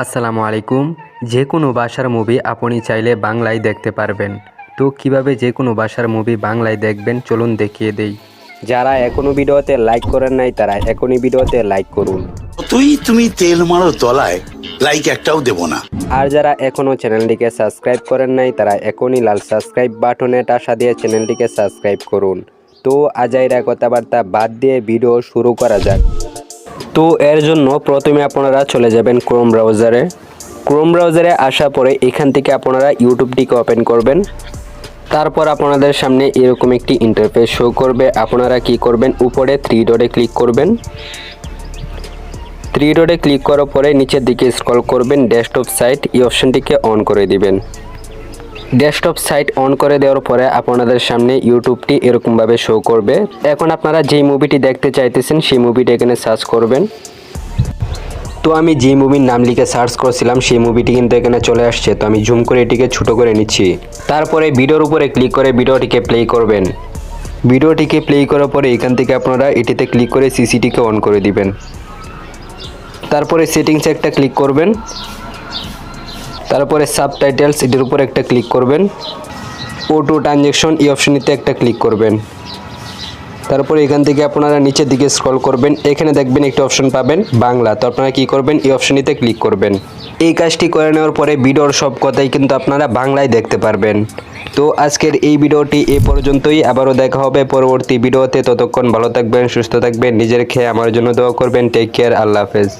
আসসালামু আলাইকুম। যে কোনো ভাষার মুভি আপনি চাইলে বাংলায় দেখতে পারবেন। তো কিভাবে যে কোনো ভাষার মুভি বাংলায় দেখবেন চলুন দেখিয়ে দেই। যারা এখনো ভিডিওতে লাইক করেন নাই তারা এখনই ভিডিওতে লাইক করুন। তুমি তেল মারো তলায়, লাইক একটাও দেব না। আর যারা এখনো চ্যানেলটিকে সাবস্ক্রাইব করেন নাই তারা এখনই লাল সাবস্ক্রাইব বাটনে টাসা দিয়ে চ্যানেলটিকে সাবস্ক্রাইব করুন। তো আজাইরা কথাবার্তা বাদ দিয়ে ভিডিও শুরু করা যাক। তো এর জন্য প্রথমে আপনারা চলে যাবেন ক্রোম ব্রাউজারে আসার পরে এখান থেকে আপনারা ইউটিউবটিকে ওপেন করবেন। তারপর আপনাদের সামনে এরকম একটি ইন্টারফেস শো করবে। আপনারা কি করবেন, উপরে থ্রি ডটে ক্লিক করবেন। থ্রি ডটে ক্লিক করার পরে নিচের দিকে স্ক্রল করবেন, ডেস্কটপ সাইট এই অপশনটিকে অন করে দিবেন। ডেস্কটপ সাইট অন করে দেওয়ার পরে আপনাদের সামনে ইউটিউবটি এরকমভাবে শো করবে। এখন আপনারা যেই মুভিটি দেখতে চাইতেছেন সেই মুভিটি এখানে সার্চ করবেন। তো আমি যে মুভির নাম লিখে সার্চ করেছিলাম সেই মুভিটি কিন্তু এখানে চলে আসছে। তো আমি জুম করে এটিকে ছোট করে নিচ্ছি। তারপরে ভিডিওর উপরে ক্লিক করে ভিডিওটিকে প্লে করবেন। ভিডিওটিকে প্লে করার পরে এখান থেকে আপনারা এটিতে ক্লিক করে সিসিটিকে অন করে দিবেন। তারপরে সেটিংসে একটা ক্লিক করবেন। তারপরে সাবটাইটেলস এটির উপর একটা ক্লিক করবেন। অটো ট্রানজ্যাকশন এই অপশনটিতে একটা ক্লিক করবেন। তারপরে এখান থেকে আপনারা নিচের দিকে স্ক্রল করবেন, এখানে দেখবেন একটা অপশন পাবেন বাংলা। তো আপনারা কি করবেন, এই অপশনটিতে ক্লিক করবেন। এই কাজটি করে নেওয়ার পরে ভিডিওর সব কথাই কিন্তু আপনারা বাংলায় দেখতে পারবেন। তো আজকের এই ভিডিওটি এই পর্যন্তই। আবারও দেখা হবে পরবর্তী ভিডিওতে। ততক্ষণ ভালো থাকবেন, সুস্থ থাকবেন, নিজের খেয়ে আমার জন্য দোয়া করবেন। টেক কেয়ার, আল্লাহ হাফেজ।